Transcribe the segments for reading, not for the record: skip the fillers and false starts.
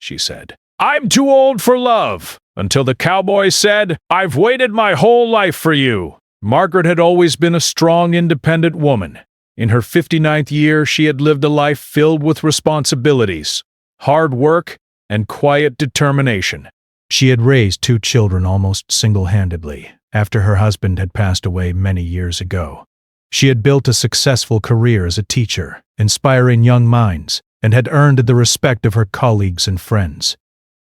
she said. "I'm too old for love," until the cowboy said, "I've waited my whole life for you." Margaret had always been a strong, independent woman. In her 59th year, she had lived a life filled with responsibilities, hard work, and quiet determination. She had raised 2 children almost single-handedly, after her husband had passed away many years ago. She had built a successful career as a teacher, inspiring young minds, and had earned the respect of her colleagues and friends.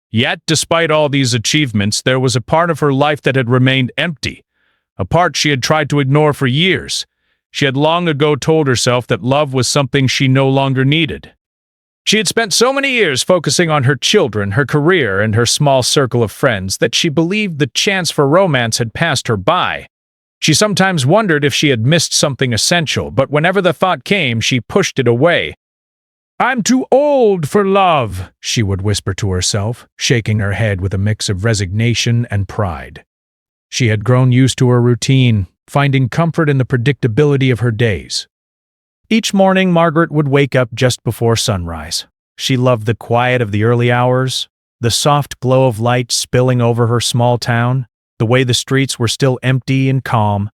Yet, despite all these achievements, there was a part of her life that had remained empty, a part she had tried to ignore for years. She had long ago told herself that love was something she no longer needed. She had spent so many years focusing on her children, her career, and her small circle of friends that she believed the chance for romance had passed her by. She sometimes wondered if she had missed something essential, but whenever the thought came, she pushed it away. "I'm too old for love," she would whisper to herself, shaking her head with a mix of resignation and pride. She had grown used to her routine, finding comfort in the predictability of her days. Each morning, Margaret would wake up just before sunrise. She loved the quiet of the early hours, the soft glow of light spilling over her small town, the way the streets were still empty and calm.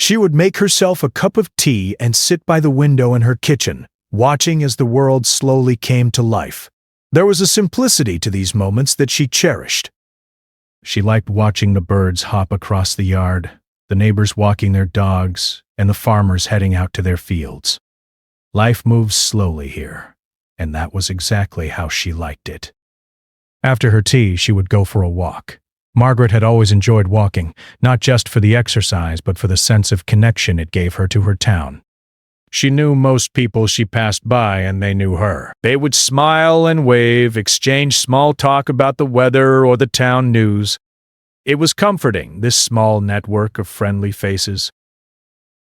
She would make herself a cup of tea and sit by the window in her kitchen, watching as the world slowly came to life. There was a simplicity to these moments that she cherished. She liked watching the birds hop across the yard, the neighbors walking their dogs, and the farmers heading out to their fields. Life moves slowly here, and that was exactly how she liked it. After her tea, she would go for a walk. Margaret had always enjoyed walking, not just for the exercise, but for the sense of connection it gave her to her town. She knew most people she passed by, and they knew her. They would smile and wave, exchange small talk about the weather or the town news. It was comforting, this small network of friendly faces.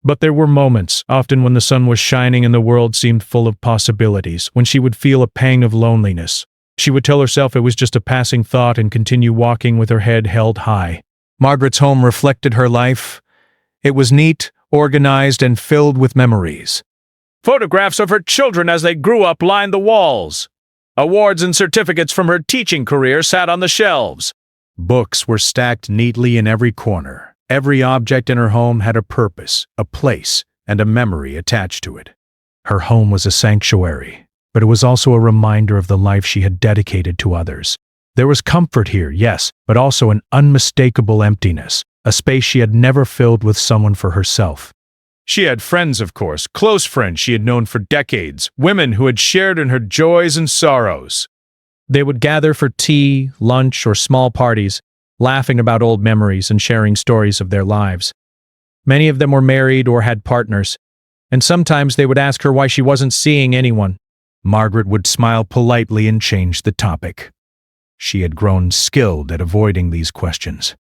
But there were moments, often when the sun was shining and the world seemed full of possibilities, when she would feel a pang of loneliness. She would tell herself it was just a passing thought and continue walking with her head held high. Margaret's home reflected her life. It was neat, organized, and filled with memories. Photographs of her children as they grew up lined the walls. Awards and certificates from her teaching career sat on the shelves. Books were stacked neatly in every corner. Every object in her home had a purpose, a place, and a memory attached to it. Her home was a sanctuary, but it was also a reminder of the life she had dedicated to others. There was comfort here, yes, but also an unmistakable emptiness, a space she had never filled with someone for herself. She had friends, of course, close friends she had known for decades, women who had shared in her joys and sorrows. They would gather for tea, lunch, or small parties, laughing about old memories and sharing stories of their lives. Many of them were married or had partners, and sometimes they would ask her why she wasn't seeing anyone. Margaret would smile politely and change the topic. She had grown skilled at avoiding these questions.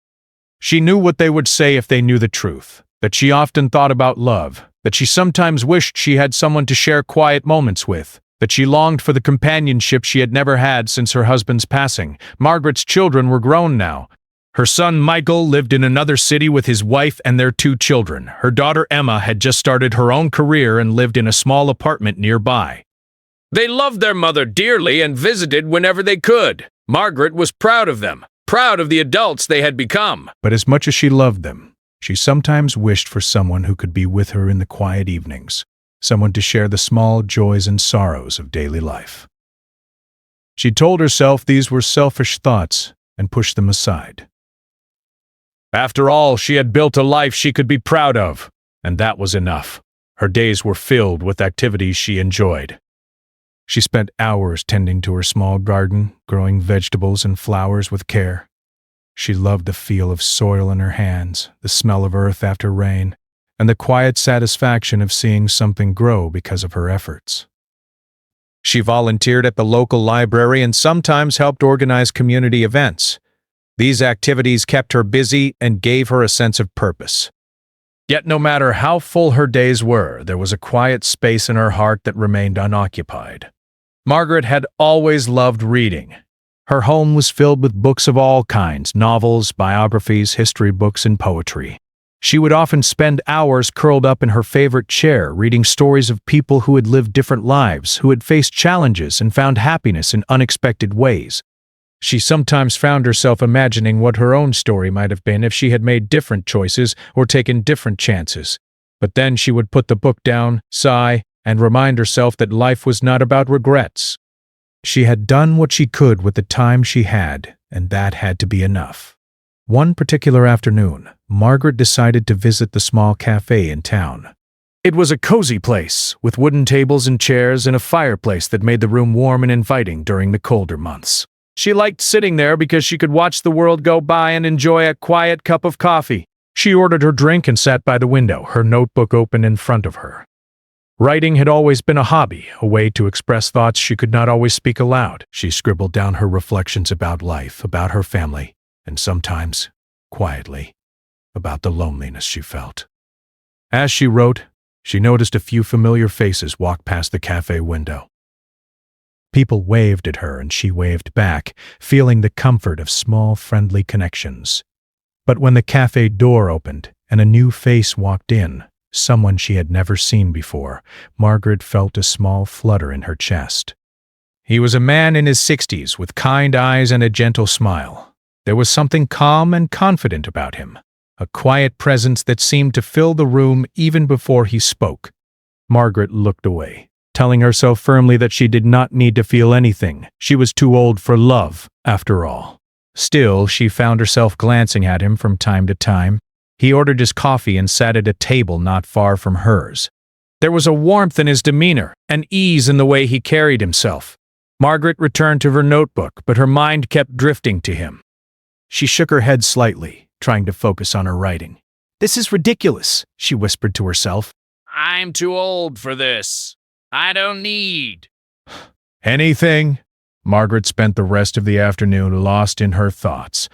She knew what they would say if they knew the truth, that she often thought about love, that she sometimes wished she had someone to share quiet moments with, that she longed for the companionship she had never had since her husband's passing. Margaret's children were grown now. Her son Michael lived in another city with his wife and their 2 children. Her daughter Emma had just started her own career and lived in a small apartment nearby. They loved their mother dearly and visited whenever they could. Margaret was proud of them, proud of the adults they had become. But as much as she loved them, she sometimes wished for someone who could be with her in the quiet evenings, someone to share the small joys and sorrows of daily life. She told herself these were selfish thoughts and pushed them aside. After all, she had built a life she could be proud of, and that was enough. Her days were filled with activities she enjoyed. She spent hours tending to her small garden, growing vegetables and flowers with care. She loved the feel of soil in her hands, the smell of earth after rain, and the quiet satisfaction of seeing something grow because of her efforts. She volunteered at the local library and sometimes helped organize community events. These activities kept her busy and gave her a sense of purpose. Yet no matter how full her days were, there was a quiet space in her heart that remained unoccupied. Margaret had always loved reading. Her home was filled with books of all kinds, novels, biographies, history books, and poetry. She would often spend hours curled up in her favorite chair, reading stories of people who had lived different lives, who had faced challenges and found happiness in unexpected ways. She sometimes found herself imagining what her own story might have been if she had made different choices or taken different chances. But then she would put the book down, sigh, and remind herself that life was not about regrets. She had done what she could with the time she had, and that had to be enough. One particular afternoon, Margaret decided to visit the small cafe in town. It was a cozy place, with wooden tables and chairs and a fireplace that made the room warm and inviting during the colder months. She liked sitting there because she could watch the world go by and enjoy a quiet cup of coffee. She ordered her drink and sat by the window, her notebook open in front of her. Writing had always been a hobby, a way to express thoughts she could not always speak aloud. She scribbled down her reflections about life, about her family, and sometimes, quietly, about the loneliness she felt. As she wrote, she noticed a few familiar faces walk past the cafe window. People waved at her and she waved back, feeling the comfort of small, friendly connections. But when the cafe door opened and a new face walked in, someone she had never seen before, Margaret felt a small flutter in her chest. He was a man in his 60s with kind eyes and a gentle smile. There was something calm and confident about him, a quiet presence that seemed to fill the room even before he spoke. Margaret looked away, telling herself firmly that she did not need to feel anything. She was too old for love, after all. Still, she found herself glancing at him from time to time. He ordered his coffee and sat at a table not far from hers. There was a warmth in his demeanor, an ease in the way he carried himself. Margaret returned to her notebook, but her mind kept drifting to him. She shook her head slightly, trying to focus on her writing. "This is ridiculous," she whispered to herself. "I'm too old for this. I don't need anything." Margaret spent the rest of the afternoon lost in her thoughts.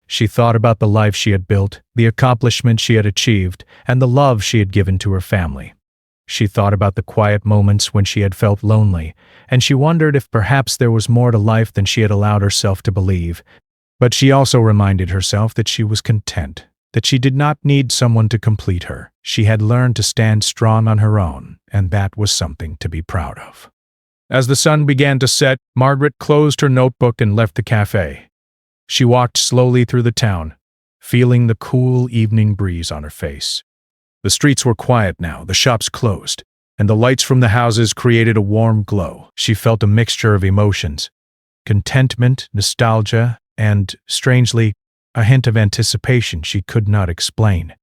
She thought about the life she had built, the accomplishments she had achieved, and the love she had given to her family. She thought about the quiet moments when she had felt lonely, and she wondered if perhaps there was more to life than she had allowed herself to believe. But she also reminded herself that she was content, that she did not need someone to complete her. She had learned to stand strong on her own, and that was something to be proud of. As the sun began to set, Margaret closed her notebook and left the cafe. She walked slowly through the town, feeling the cool evening breeze on her face. The streets were quiet now, the shops closed, and the lights from the houses created a warm glow. She felt a mixture of emotions: contentment, nostalgia, and, strangely, a hint of anticipation she could not explain.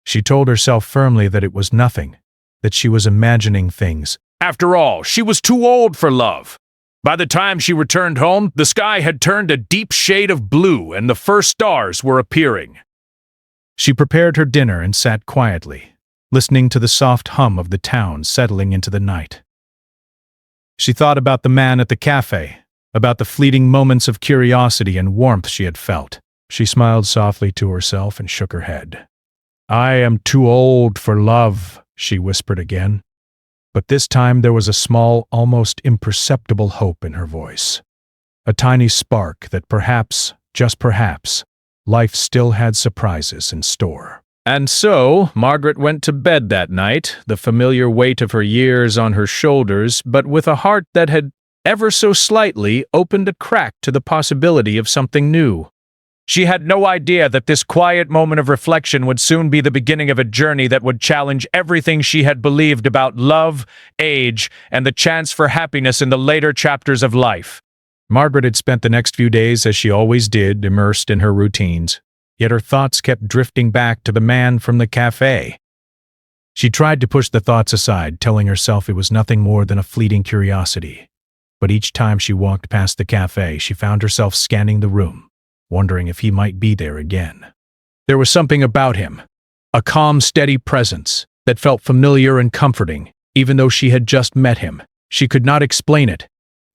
She told herself firmly that it was nothing, that she was imagining things. After all, she was too old for love. By the time she returned home, the sky had turned a deep shade of blue and the first stars were appearing. She prepared her dinner and sat quietly, listening to the soft hum of the town settling into the night. She thought about the man at the cafe, about the fleeting moments of curiosity and warmth she had felt. She smiled softly to herself and shook her head. "I am too old for love," she whispered again. But this time there was a small, almost imperceptible hope in her voice. A tiny spark that perhaps, just perhaps, life still had surprises in store. And so, Margaret went to bed that night, the familiar weight of her years on her shoulders, but with a heart that had, ever so slightly, opened a crack to the possibility of something new. She had no idea that this quiet moment of reflection would soon be the beginning of a journey that would challenge everything she had believed about love, age, and the chance for happiness in the later chapters of life. Margaret had spent the next few days, as she always did, immersed in her routines, yet her thoughts kept drifting back to the man from the cafe. She tried to push the thoughts aside, telling herself it was nothing more than a fleeting curiosity. But each time she walked past the cafe, she found herself scanning the room, wondering if he might be there again. There was something about him, a calm, steady presence that felt familiar and comforting, even though she had just met him. She could not explain it,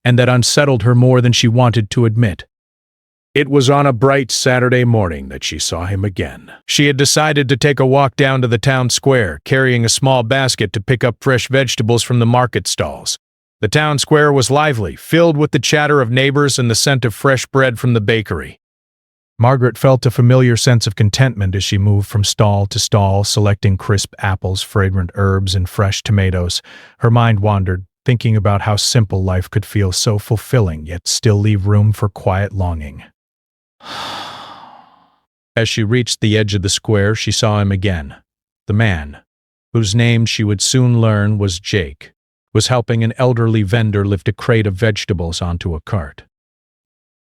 and that unsettled her more than she wanted to admit. It was on a bright Saturday morning that she saw him again. She had decided to take a walk down to the town square, carrying a small basket to pick up fresh vegetables from the market stalls. The town square was lively, filled with the chatter of neighbors and the scent of fresh bread from the bakery. Margaret felt a familiar sense of contentment as she moved from stall to stall, selecting crisp apples, fragrant herbs, and fresh tomatoes. Her mind wandered, thinking about how simple life could feel so fulfilling yet still leave room for quiet longing. As she reached the edge of the square, she saw him again. The man, whose name she would soon learn was Jake, was helping an elderly vendor lift a crate of vegetables onto a cart.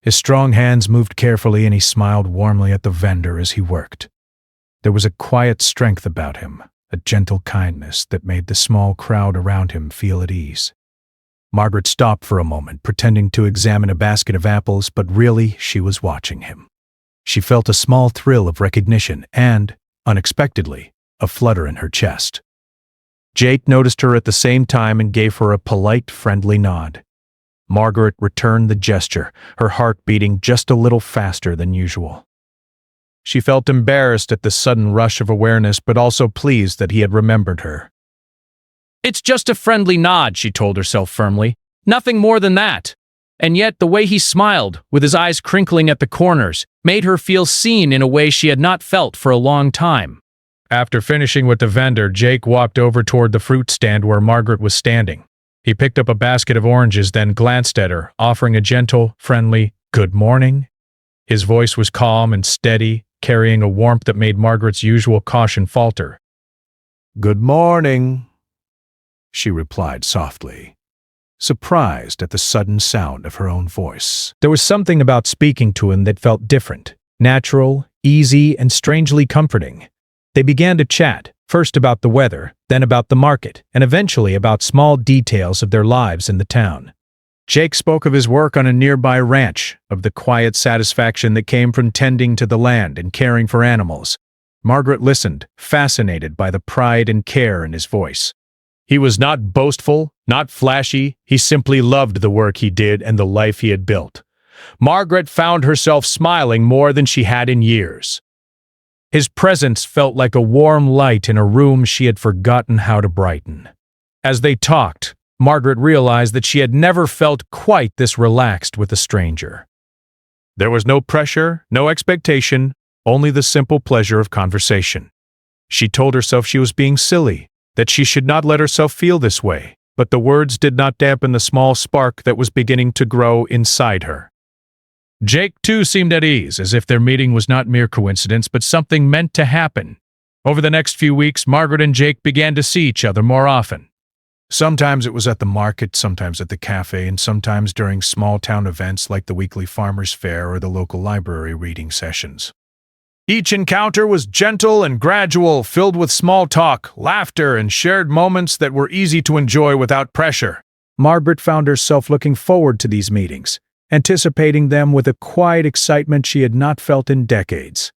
His strong hands moved carefully and he smiled warmly at the vendor as he worked. There was a quiet strength about him, a gentle kindness that made the small crowd around him feel at ease. Margaret stopped for a moment, pretending to examine a basket of apples, but really she was watching him. She felt a small thrill of recognition and, unexpectedly, a flutter in her chest. Jake noticed her at the same time and gave her a polite, friendly nod. Margaret returned the gesture, her heart beating just a little faster than usual. She felt embarrassed at the sudden rush of awareness, but also pleased that he had remembered her. It's just a friendly nod, she told herself firmly. Nothing more than that. And yet the way he smiled, with his eyes crinkling at the corners, made her feel seen in a way she had not felt for a long time. After finishing with the vendor, Jake walked over toward the fruit stand where Margaret was standing. He picked up a basket of oranges, then glanced at her, offering a gentle, friendly, "Good morning." His voice was calm and steady, carrying a warmth that made Margaret's usual caution falter. "Good morning," she replied softly, surprised at the sudden sound of her own voice. There was something about speaking to him that felt different, natural, easy, and strangely comforting. They began to chat, first about the weather, then about the market, and eventually about small details of their lives in the town. Jake spoke of his work on a nearby ranch, of the quiet satisfaction that came from tending to the land and caring for animals. Margaret listened, fascinated by the pride and care in his voice. He was not boastful, not flashy, he simply loved the work he did and the life he had built. Margaret found herself smiling more than she had in years. His presence felt like a warm light in a room she had forgotten how to brighten. As they talked, Margaret realized that she had never felt quite this relaxed with a stranger. There was no pressure, no expectation, only the simple pleasure of conversation. She told herself she was being silly, that she should not let herself feel this way, but the words did not dampen the small spark that was beginning to grow inside her. Jake, too, seemed at ease, as if their meeting was not mere coincidence, but something meant to happen. Over the next few weeks, Margaret and Jake began to see each other more often. Sometimes it was at the market, sometimes at the cafe, and sometimes during small-town events like the weekly farmers' fair or the local library reading sessions. Each encounter was gentle and gradual, filled with small talk, laughter, and shared moments that were easy to enjoy without pressure. Margaret found herself looking forward to these meetings, anticipating them with a quiet excitement she had not felt in decades.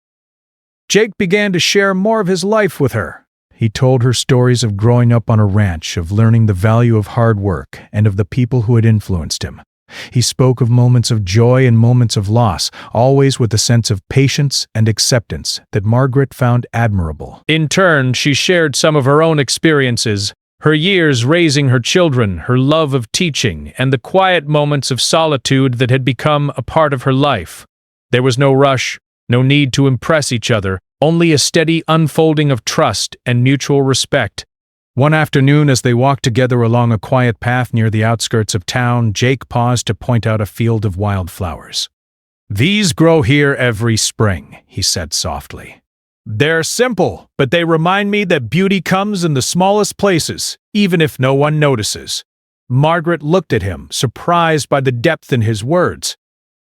Jake began to share more of his life with her. He told her stories of growing up on a ranch, of learning the value of hard work, and of the people who had influenced him. He spoke of moments of joy and moments of loss, always with a sense of patience and acceptance that Margaret found admirable. In turn, she shared some of her own experiences, her years raising her children, her love of teaching, and the quiet moments of solitude that had become a part of her life. There was no rush, no need to impress each other, only a steady unfolding of trust and mutual respect. One afternoon, as they walked together along a quiet path near the outskirts of town, Jake paused to point out a field of wildflowers. "These grow here every spring," he said softly. "They're simple, but they remind me that beauty comes in the smallest places, even if no one notices." Margaret looked at him, surprised by the depth in his words.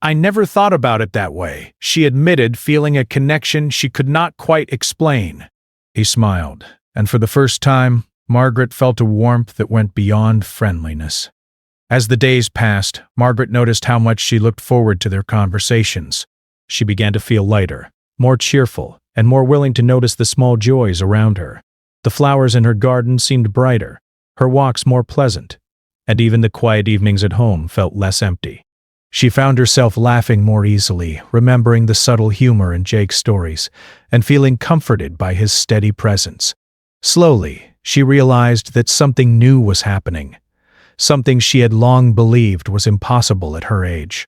"I never thought about it that way," she admitted, feeling a connection she could not quite explain. He smiled, and for the first time, Margaret felt a warmth that went beyond friendliness. As the days passed, Margaret noticed how much she looked forward to their conversations. She began to feel lighter, more cheerful, and more willing to notice the small joys around her. The flowers in her garden seemed brighter, her walks more pleasant, and even the quiet evenings at home felt less empty. She found herself laughing more easily, remembering the subtle humor in Jake's stories, and feeling comforted by his steady presence. Slowly, she realized that something new was happening, something she had long believed was impossible at her age.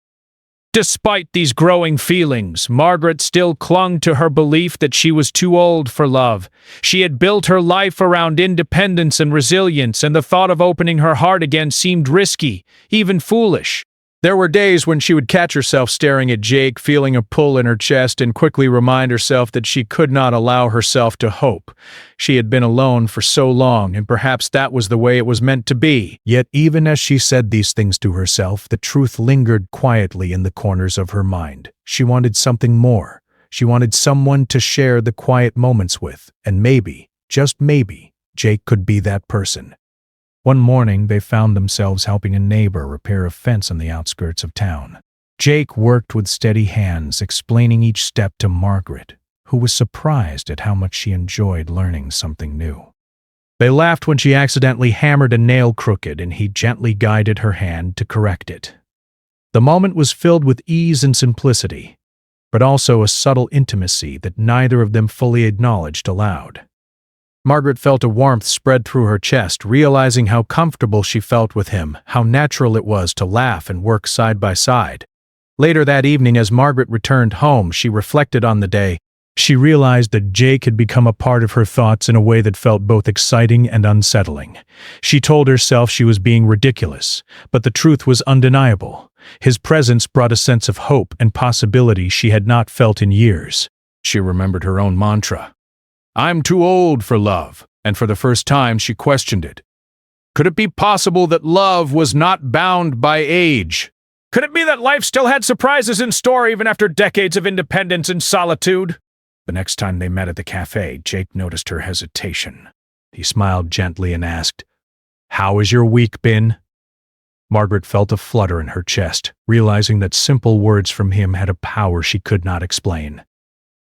Despite these growing feelings, Margaret still clung to her belief that she was too old for love. She had built her life around independence and resilience, and the thought of opening her heart again seemed risky, even foolish. There were days when she would catch herself staring at Jake, feeling a pull in her chest, and quickly remind herself that she could not allow herself to hope. She had been alone for so long, and perhaps that was the way it was meant to be. Yet even as she said these things to herself, the truth lingered quietly in the corners of her mind. She wanted something more. She wanted someone to share the quiet moments with, and maybe, just maybe, Jake could be that person. One morning, they found themselves helping a neighbor repair a fence on the outskirts of town. Jake worked with steady hands, explaining each step to Margaret, who was surprised at how much she enjoyed learning something new. They laughed when she accidentally hammered a nail crooked, and he gently guided her hand to correct it. The moment was filled with ease and simplicity, but also a subtle intimacy that neither of them fully acknowledged aloud. Margaret felt a warmth spread through her chest, realizing how comfortable she felt with him, how natural it was to laugh and work side by side. Later that evening, as Margaret returned home, she reflected on the day. She realized that Jake had become a part of her thoughts in a way that felt both exciting and unsettling. She told herself she was being ridiculous, but the truth was undeniable. His presence brought a sense of hope and possibility she had not felt in years. She remembered her own mantra. "I'm too old for love," and for the first time she questioned it. Could it be possible that love was not bound by age? Could it be that life still had surprises in store even after decades of independence and solitude? The next time they met at the cafe, Jake noticed her hesitation. He smiled gently and asked, "How has your week been?" Margaret felt a flutter in her chest, realizing that simple words from him had a power she could not explain.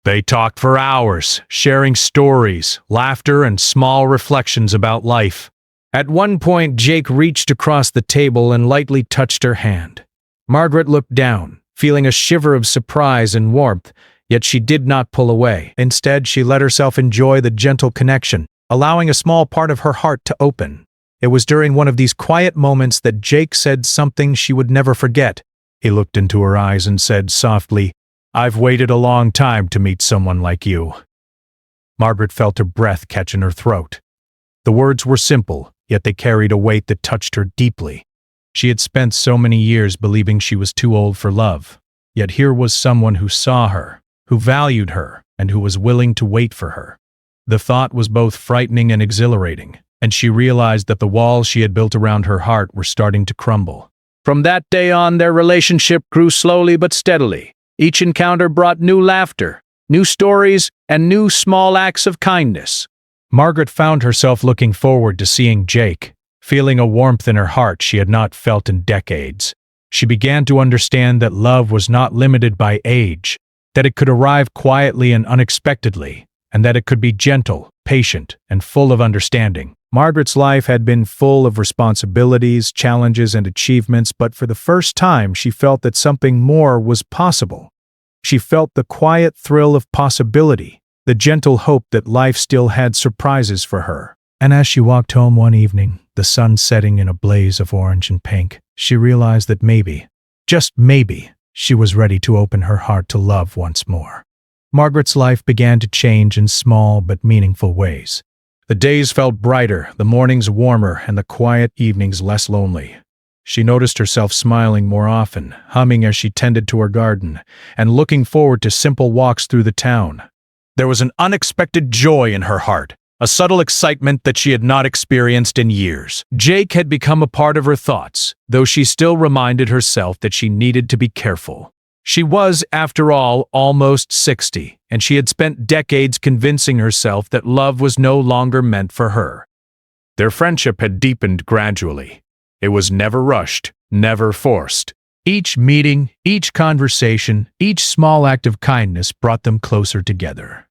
They talked for hours, sharing stories, laughter, and small reflections about life. At one point, Jake reached across the table and lightly touched her hand. Margaret looked down, feeling a shiver of surprise and warmth, yet she did not pull away. Instead, she let herself enjoy the gentle connection, allowing a small part of her heart to open. It was during one of these quiet moments that Jake said something she would never forget. He looked into her eyes and said softly, "I've waited a long time to meet someone like you." Margaret felt her breath catch in her throat. The words were simple, yet they carried a weight that touched her deeply. She had spent so many years believing she was too old for love, yet here was someone who saw her, who valued her, and who was willing to wait for her. The thought was both frightening and exhilarating, and she realized that the walls she had built around her heart were starting to crumble. From that day on, their relationship grew slowly but steadily. Each encounter brought new laughter, new stories, and new small acts of kindness. Margaret found herself looking forward to seeing Jake, feeling a warmth in her heart she had not felt in decades. She began to understand that love was not limited by age, that it could arrive quietly and unexpectedly, and that it could be gentle, patient, and full of understanding. Margaret's life had been full of responsibilities, challenges, and achievements, but for the first time she felt that something more was possible. She felt the quiet thrill of possibility, the gentle hope that life still had surprises for her. And as she walked home one evening, the sun setting in a blaze of orange and pink, she realized that maybe, just maybe, she was ready to open her heart to love once more. Margaret's life began to change in small but meaningful ways. The days felt brighter, the mornings warmer, and the quiet evenings less lonely. She noticed herself smiling more often, humming as she tended to her garden, and looking forward to simple walks through the town. There was an unexpected joy in her heart, a subtle excitement that she had not experienced in years. Jake had become a part of her thoughts, though she still reminded herself that she needed to be careful. She was, after all, almost 60, and she had spent decades convincing herself that love was no longer meant for her. Their friendship had deepened gradually. It was never rushed, never forced. Each meeting, each conversation, each small act of kindness brought them closer together.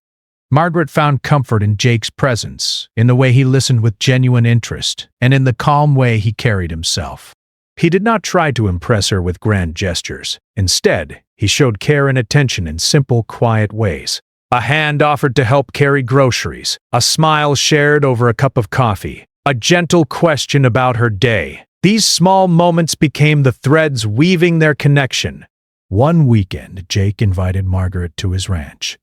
Margaret found comfort in Jake's presence, in the way he listened with genuine interest, and in the calm way he carried himself. He did not try to impress her with grand gestures. Instead, he showed care and attention in simple, quiet ways. A hand offered to help carry groceries, a smile shared over a cup of coffee, a gentle question about her day. These small moments became the threads weaving their connection. One weekend, Jake invited Margaret to his ranch.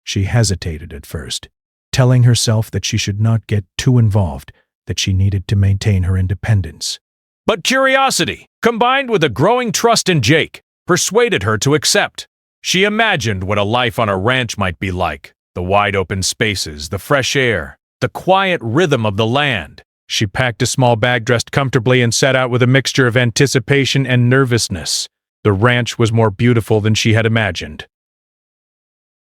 She hesitated at first, telling herself that she should not get too involved, that she needed to maintain her independence. But curiosity, combined with a growing trust in Jake, persuaded her to accept. She imagined what a life on a ranch might be like: the wide open spaces, the fresh air, the quiet rhythm of the land. She packed a small bag, dressed comfortably, and set out with a mixture of anticipation and nervousness. The ranch was more beautiful than she had imagined.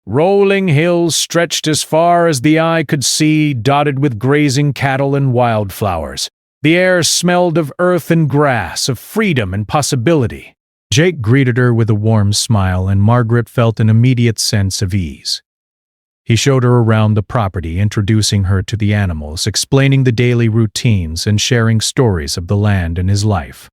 Rolling hills stretched as far as the eye could see, dotted with grazing cattle and wildflowers. The air smelled of earth and grass, of freedom and possibility. Jake greeted her with a warm smile, and Margaret felt an immediate sense of ease. He showed her around the property, introducing her to the animals, explaining the daily routines, and sharing stories of the land and his life.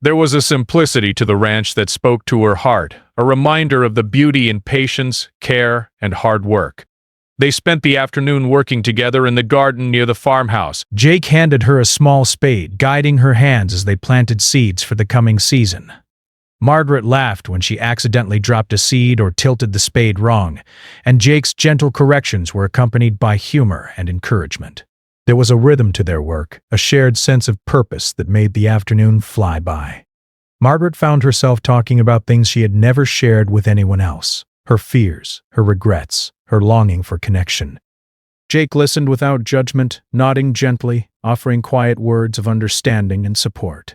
There was a simplicity to the ranch that spoke to her heart, a reminder of the beauty in patience, care, and hard work. They spent the afternoon working together in the garden near the farmhouse. Jake handed her a small spade, guiding her hands as they planted seeds for the coming season. Margaret laughed when she accidentally dropped a seed or tilted the spade wrong, and Jake's gentle corrections were accompanied by humor and encouragement. There was a rhythm to their work, a shared sense of purpose that made the afternoon fly by. Margaret found herself talking about things she had never shared with anyone else: her fears, her regrets, her longing for connection. Jake listened without judgment, nodding gently, offering quiet words of understanding and support.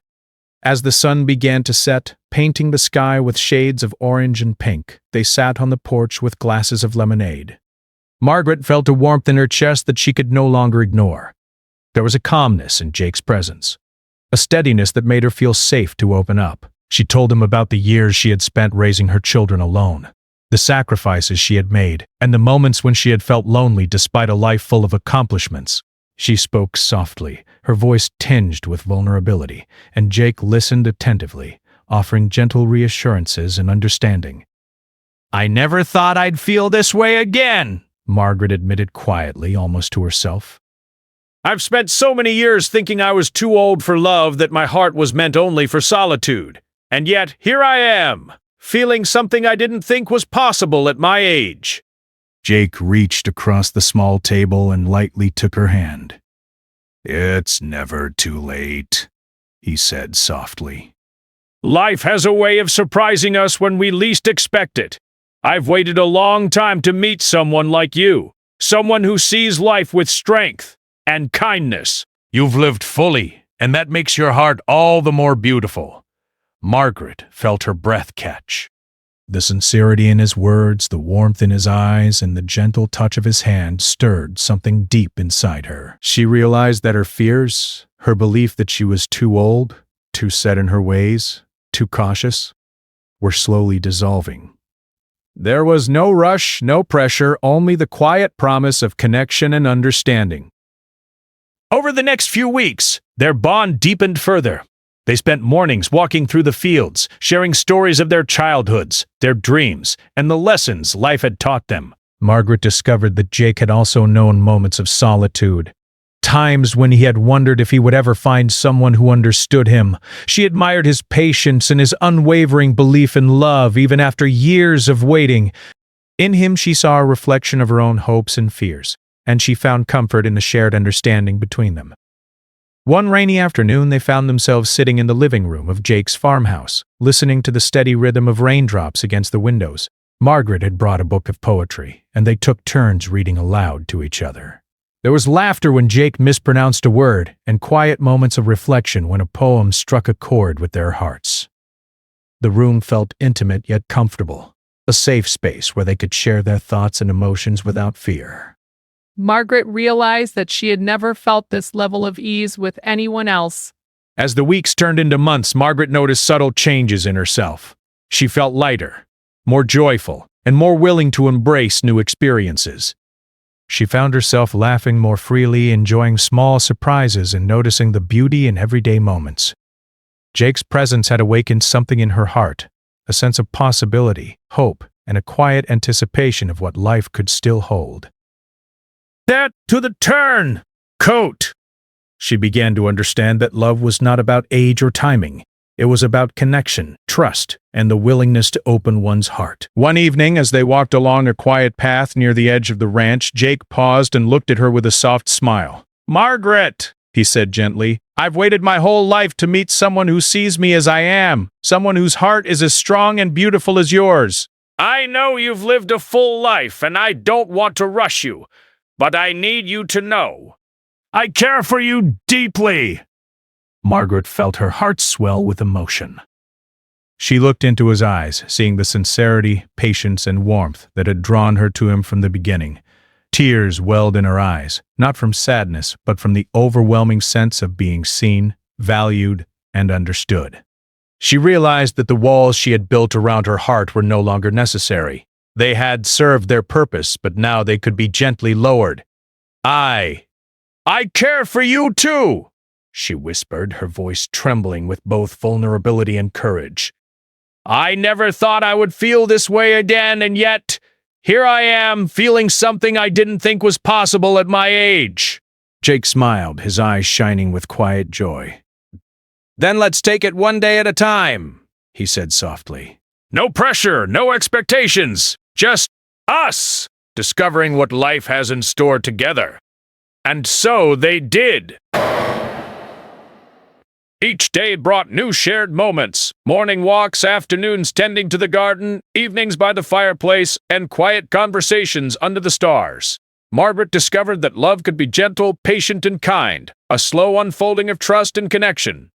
As the sun began to set, painting the sky with shades of orange and pink, they sat on the porch with glasses of lemonade. Margaret felt a warmth in her chest that she could no longer ignore. There was a calmness in Jake's presence, a steadiness that made her feel safe to open up. She told him about the years she had spent raising her children alone, the sacrifices she had made, and the moments when she had felt lonely despite a life full of accomplishments. She spoke softly, her voice tinged with vulnerability, and Jake listened attentively, offering gentle reassurances and understanding. "I never thought I'd feel this way again," Margaret admitted quietly, almost to herself. "I've spent so many years thinking I was too old for love, that my heart was meant only for solitude. And yet, here I am, feeling something I didn't think was possible at my age." Jake reached across the small table and lightly took her hand. "It's never too late," he said softly. "Life has a way of surprising us when we least expect it. I've waited a long time to meet someone like you, someone who sees life with strength and kindness. You've lived fully, and that makes your heart all the more beautiful." Margaret felt her breath catch. The sincerity in his words, the warmth in his eyes, and the gentle touch of his hand stirred something deep inside her. She realized that her fears, her belief that she was too old, too set in her ways, too cautious, were slowly dissolving. There was no rush, no pressure, only the quiet promise of connection and understanding. Over the next few weeks, their bond deepened further. They spent mornings walking through the fields, sharing stories of their childhoods, their dreams, and the lessons life had taught them. Margaret discovered that Jake had also known moments of solitude, times when he had wondered if he would ever find someone who understood him. She admired his patience and his unwavering belief in love, even after years of waiting. In him, she saw a reflection of her own hopes and fears, and she found comfort in the shared understanding between them. One rainy afternoon, they found themselves sitting in the living room of Jake's farmhouse, listening to the steady rhythm of raindrops against the windows. Margaret had brought a book of poetry, and they took turns reading aloud to each other. There was laughter when Jake mispronounced a word, and quiet moments of reflection when a poem struck a chord with their hearts. The room felt intimate yet comfortable, a safe space where they could share their thoughts and emotions without fear. Margaret realized that she had never felt this level of ease with anyone else. As the weeks turned into months, Margaret noticed subtle changes in herself. She felt lighter, more joyful, and more willing to embrace new experiences. She found herself laughing more freely, enjoying small surprises, and noticing the beauty in everyday moments. Jake's presence had awakened something in her heart, a sense of possibility, hope, and a quiet anticipation of what life could still hold. "That to the turn, coat!" She began to understand that love was not about age or timing. It was about connection, trust, and the willingness to open one's heart. One evening, as they walked along a quiet path near the edge of the ranch, Jake paused and looked at her with a soft smile. "Margaret," he said gently, "I've waited my whole life to meet someone who sees me as I am, someone whose heart is as strong and beautiful as yours. I know you've lived a full life, and I don't want to rush you, but I need you to know. I care for you deeply." Margaret felt her heart swell with emotion. She looked into his eyes, seeing the sincerity, patience, and warmth that had drawn her to him from the beginning. Tears welled in her eyes, not from sadness, but from the overwhelming sense of being seen, valued, and understood. She realized that the walls she had built around her heart were no longer necessary. They had served their purpose, but now they could be gently lowered. I care for you too," she whispered, her voice trembling with both vulnerability and courage. "I never thought I would feel this way again, and yet here I am, feeling something I didn't think was possible at my age." Jake smiled, his eyes shining with quiet joy. "Then let's take it one day at a time," he said softly. "No pressure, no expectations, just us, discovering what life has in store together." And so they did. Each day brought new shared moments, morning walks, afternoons tending to the garden, evenings by the fireplace, and quiet conversations under the stars. Margaret discovered that love could be gentle, patient, and kind, a slow unfolding of trust and connection.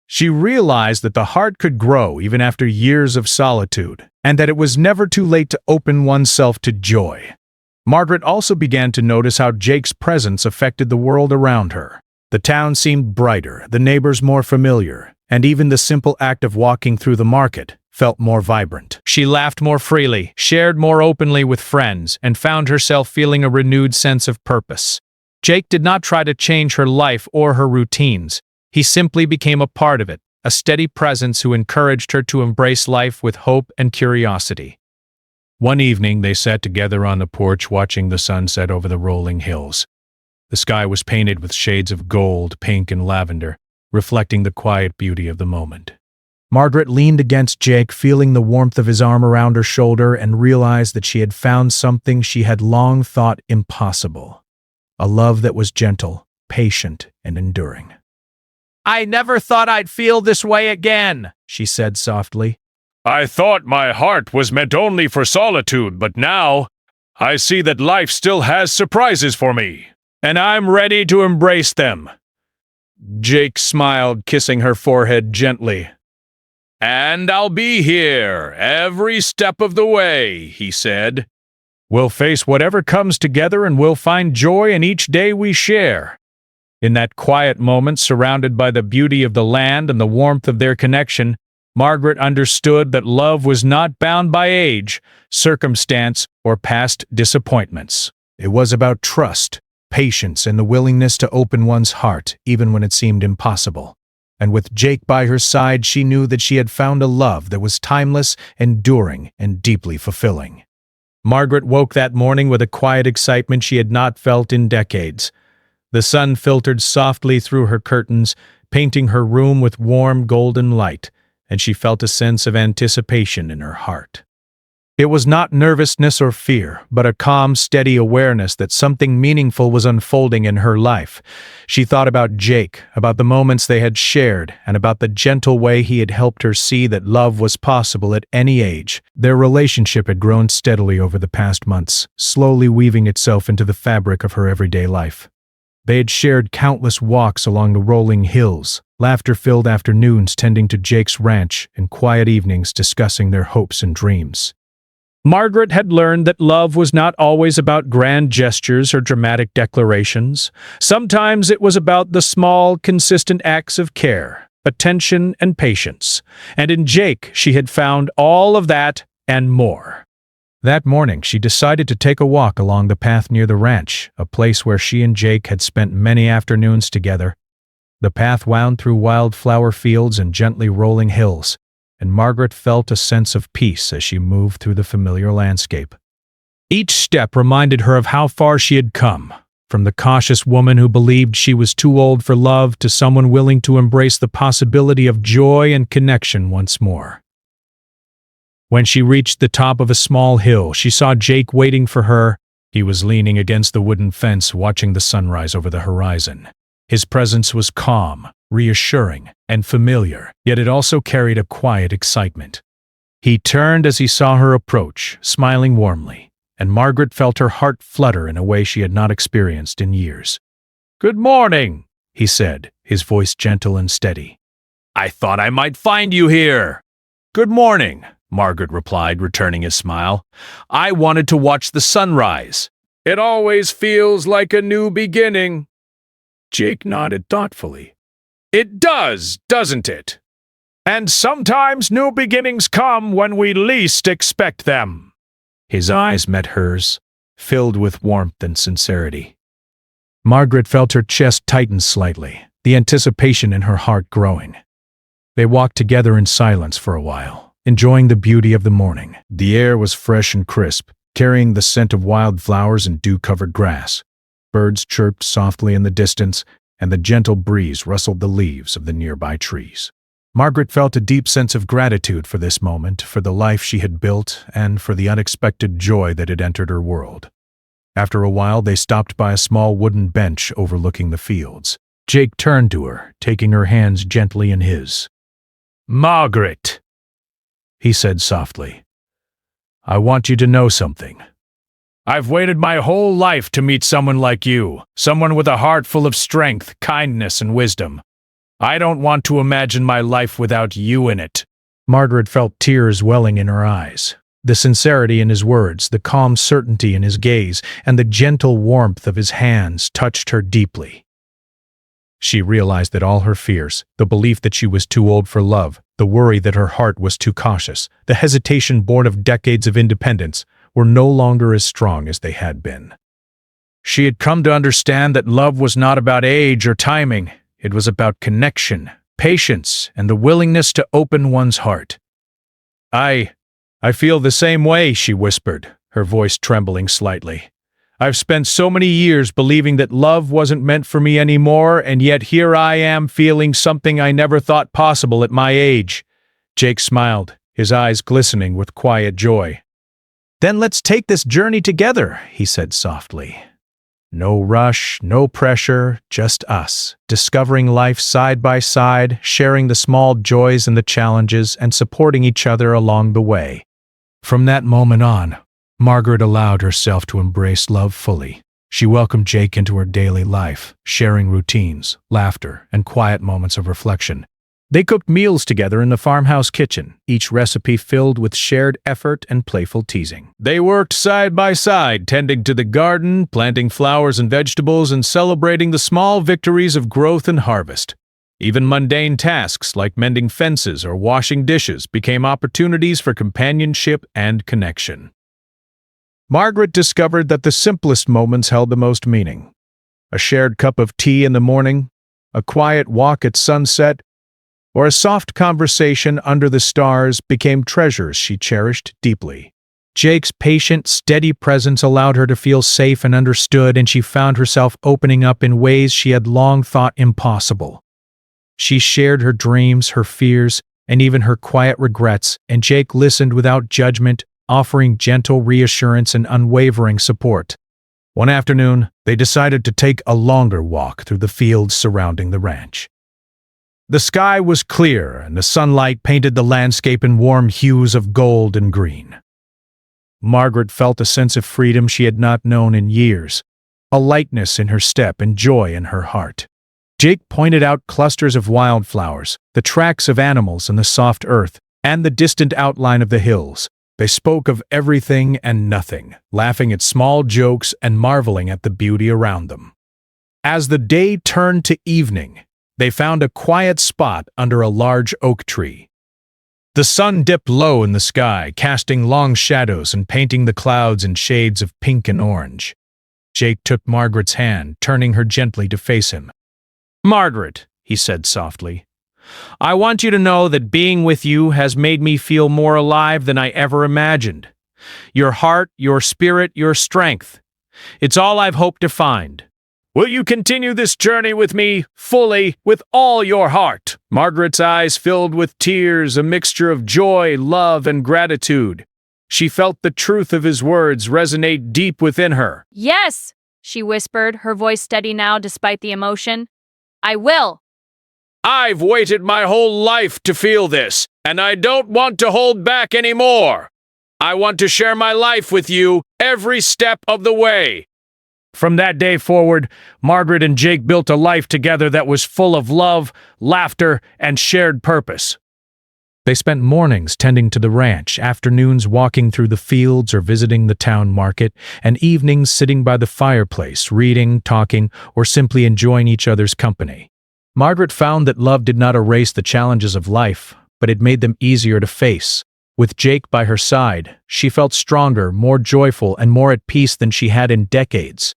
She realized that the heart could grow even after years of solitude, and that it was never too late to open oneself to joy. Margaret also began to notice how Jake's presence affected the world around her. The town seemed brighter, the neighbors more familiar, and even the simple act of walking through the market felt more vibrant. She laughed more freely, shared more openly with friends, and found herself feeling a renewed sense of purpose. Jake did not try to change her life or her routines. He simply became a part of it, a steady presence who encouraged her to embrace life with hope and curiosity. One evening, they sat together on the porch watching the sunset over the rolling hills. The sky was painted with shades of gold, pink, and lavender, reflecting the quiet beauty of the moment. Margaret leaned against Jake, feeling the warmth of his arm around her shoulder, and realized that she had found something she had long thought impossible. A love that was gentle, patient, and enduring. "I never thought I'd feel this way again," she said softly. "I thought my heart was meant only for solitude, but now I see that life still has surprises for me, and I'm ready to embrace them." Jake smiled, kissing her forehead gently. "And I'll be here every step of the way," he said. "We'll face whatever comes together, and we'll find joy in each day we share." In that quiet moment, surrounded by the beauty of the land and the warmth of their connection, Margaret understood that love was not bound by age, circumstance, or past disappointments. It was about trust, patience, and the willingness to open one's heart, even when it seemed impossible. And with Jake by her side, she knew that she had found a love that was timeless, enduring, and deeply fulfilling. Margaret woke that morning with a quiet excitement she had not felt in decades. The sun filtered softly through her curtains, painting her room with warm golden light, and she felt a sense of anticipation in her heart. It was not nervousness or fear, but a calm, steady awareness that something meaningful was unfolding in her life. She thought about Jake, about the moments they had shared, and about the gentle way he had helped her see that love was possible at any age. Their relationship had grown steadily over the past months, slowly weaving itself into the fabric of her everyday life. They had shared countless walks along the rolling hills, laughter-filled afternoons tending to Jake's ranch, and quiet evenings discussing their hopes and dreams. Margaret had learned that love was not always about grand gestures or dramatic declarations. Sometimes it was about the small, consistent acts of care, attention, and patience. And in Jake, she had found all of that and more. That morning, she decided to take a walk along the path near the ranch, a place where she and Jake had spent many afternoons together. The path wound through wildflower fields and gently rolling hills, and Margaret felt a sense of peace as she moved through the familiar landscape. Each step reminded her of how far she had come, from the cautious woman who believed she was too old for love to someone willing to embrace the possibility of joy and connection once more. When she reached the top of a small hill, she saw Jake waiting for her. He was leaning against the wooden fence, watching the sunrise over the horizon. His presence was calm, reassuring, and familiar, yet it also carried a quiet excitement. He turned as he saw her approach, smiling warmly, and Margaret felt her heart flutter in a way she had not experienced in years. "Good morning," he said, his voice gentle and steady. "I thought I might find you here." "Good morning," Margaret replied, returning his smile. "I wanted to watch the sunrise. It always feels like a new beginning." Jake nodded thoughtfully. "It does, doesn't it? And sometimes new beginnings come when we least expect them." His eyes met hers, filled with warmth and sincerity. Margaret felt her chest tighten slightly, the anticipation in her heart growing. They walked together in silence for a while, enjoying the beauty of the morning. The air was fresh and crisp, carrying the scent of wildflowers and dew-covered grass. Birds chirped softly in the distance, and the gentle breeze rustled the leaves of the nearby trees. Margaret felt a deep sense of gratitude for this moment, for the life she had built, and for the unexpected joy that had entered her world. After a while, they stopped by a small wooden bench overlooking the fields. Jake turned to her, taking her hands gently in his. "Margaret," he said softly, "I want you to know something. I've waited my whole life to meet someone like you, someone with a heart full of strength, kindness, and wisdom. I don't want to imagine my life without you in it." Margaret felt tears welling in her eyes. The sincerity in his words, the calm certainty in his gaze, and the gentle warmth of his hands touched her deeply. She realized that all her fears, the belief that she was too old for love, the worry that her heart was too cautious, the hesitation born of decades of independence, were no longer as strong as they had been. She had come to understand that love was not about age or timing. It was about connection, patience, and the willingness to open one's heart. I feel the same way," she whispered, her voice trembling slightly. "I've spent so many years believing that love wasn't meant for me anymore, and yet here I am feeling something I never thought possible at my age." Jake smiled, his eyes glistening with quiet joy. "Then let's take this journey together," he said softly. No rush, no pressure, just us, discovering life side by side, sharing the small joys and the challenges, and supporting each other along the way. From that moment on, Margaret allowed herself to embrace love fully. She welcomed Jake into her daily life, sharing routines, laughter, and quiet moments of reflection. They cooked meals together in the farmhouse kitchen, each recipe filled with shared effort and playful teasing. They worked side by side, tending to the garden, planting flowers and vegetables, and celebrating the small victories of growth and harvest. Even mundane tasks like mending fences or washing dishes became opportunities for companionship and connection. Margaret discovered that the simplest moments held the most meaning. A shared cup of tea in the morning, a quiet walk at sunset, or a soft conversation under the stars became treasures she cherished deeply. Jake's patient, steady presence allowed her to feel safe and understood, and she found herself opening up in ways she had long thought impossible. She shared her dreams, her fears, and even her quiet regrets, and Jake listened without judgment, offering gentle reassurance and unwavering support. One afternoon, they decided to take a longer walk through the fields surrounding the ranch. The sky was clear, and the sunlight painted the landscape in warm hues of gold and green. Margaret felt a sense of freedom she had not known in years, a lightness in her step and joy in her heart. Jake pointed out clusters of wildflowers, the tracks of animals in the soft earth, and the distant outline of the hills. They spoke of everything and nothing, laughing at small jokes and marveling at the beauty around them. As the day turned to evening, they found a quiet spot under a large oak tree. The sun dipped low in the sky, casting long shadows and painting the clouds in shades of pink and orange. Jake took Margaret's hand, turning her gently to face him. "Margaret," he said softly, "I want you to know that being with you has made me feel more alive than I ever imagined. Your heart, your spirit, your strength. It's all I've hoped to find. Will you continue this journey with me fully, with all your heart? Margaret's eyes filled with tears, a mixture of joy, love, and gratitude. She felt the truth of his words resonate deep within her. Yes, she whispered, her voice steady now despite the emotion. I will. I've waited my whole life to feel this, and I don't want to hold back anymore. I want to share my life with you every step of the way. From that day forward, Margaret and Jake built a life together that was full of love, laughter, and shared purpose. They spent mornings tending to the ranch, afternoons walking through the fields or visiting the town market, and evenings sitting by the fireplace, reading, talking, or simply enjoying each other's company. Margaret found that love did not erase the challenges of life, but it made them easier to face. With Jake by her side, she felt stronger, more joyful, and more at peace than she had in decades.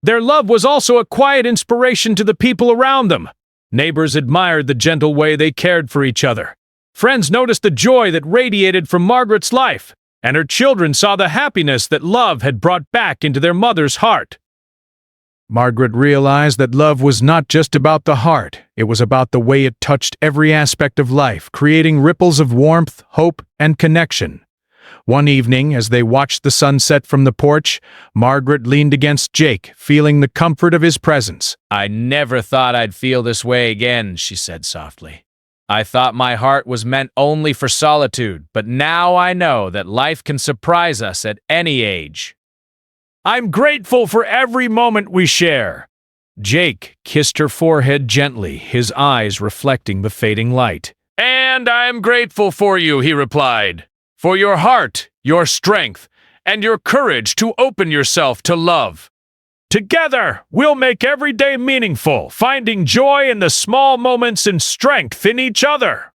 Their love was also a quiet inspiration to the people around them. Neighbors admired the gentle way they cared for each other. Friends noticed the joy that radiated from Margaret's life, and her children saw the happiness that love had brought back into their mother's heart. Margaret realized that love was not just about the heart, it was about the way it touched every aspect of life, creating ripples of warmth, hope, and connection. One evening, as they watched the sunset from the porch, Margaret leaned against Jake, feeling the comfort of his presence. I never thought I'd feel this way again, she said softly. I thought my heart was meant only for solitude, but now I know that life can surprise us at any age. I'm grateful for every moment we share. Jake kissed her forehead gently, his eyes reflecting the fading light. And I'm grateful for you, he replied. For your heart, your strength, and your courage to open yourself to love. Together, we'll make every day meaningful, finding joy in the small moments and strength in each other.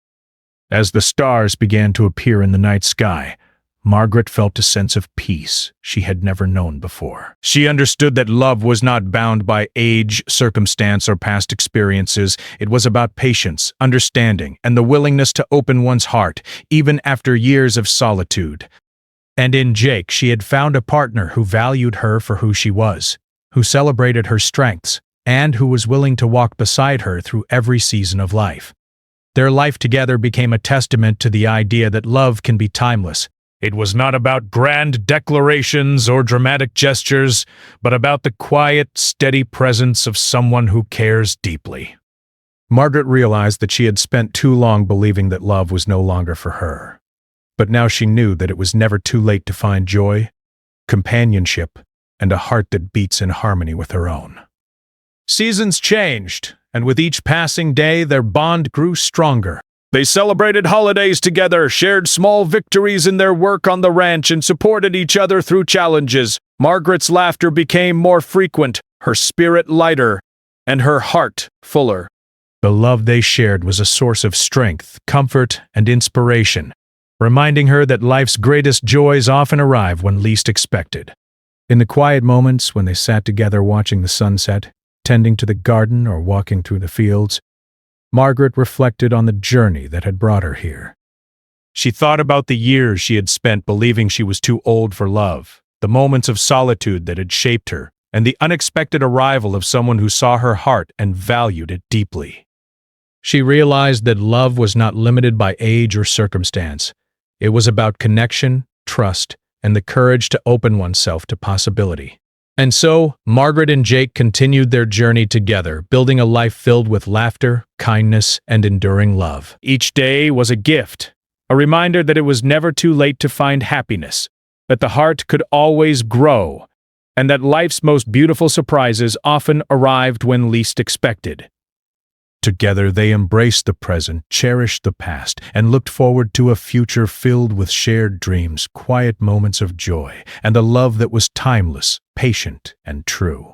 As the stars began to appear in the night sky, Margaret felt a sense of peace she had never known before. She understood that love was not bound by age, circumstance, or past experiences. It was about patience, understanding, and the willingness to open one's heart, even after years of solitude. And in Jake, she had found a partner who valued her for who she was, who celebrated her strengths, and who was willing to walk beside her through every season of life. Their life together became a testament to the idea that love can be timeless. It was not about grand declarations or dramatic gestures, but about the quiet, steady presence of someone who cares deeply. Margaret realized that she had spent too long believing that love was no longer for her. But now she knew that it was never too late to find joy, companionship, and a heart that beats in harmony with her own. Seasons changed, and with each passing day, their bond grew stronger. They celebrated holidays together, shared small victories in their work on the ranch, and supported each other through challenges. Margaret's laughter became more frequent, her spirit lighter, and her heart fuller. The love they shared was a source of strength, comfort, and inspiration, reminding her that life's greatest joys often arrive when least expected. In the quiet moments when they sat together watching the sunset, tending to the garden or walking through the fields, Margaret reflected on the journey that had brought her here. She thought about the years she had spent believing she was too old for love, the moments of solitude that had shaped her, and the unexpected arrival of someone who saw her heart and valued it deeply. She realized that love was not limited by age or circumstance. It was about connection, trust, and the courage to open oneself to possibility. And so, Margaret and Jake continued their journey together, building a life filled with laughter, kindness, and enduring love. Each day was a gift, a reminder that it was never too late to find happiness, that the heart could always grow, and that life's most beautiful surprises often arrived when least expected. Together they embraced the present, cherished the past, and looked forward to a future filled with shared dreams, quiet moments of joy, and a love that was timeless, patient, and true.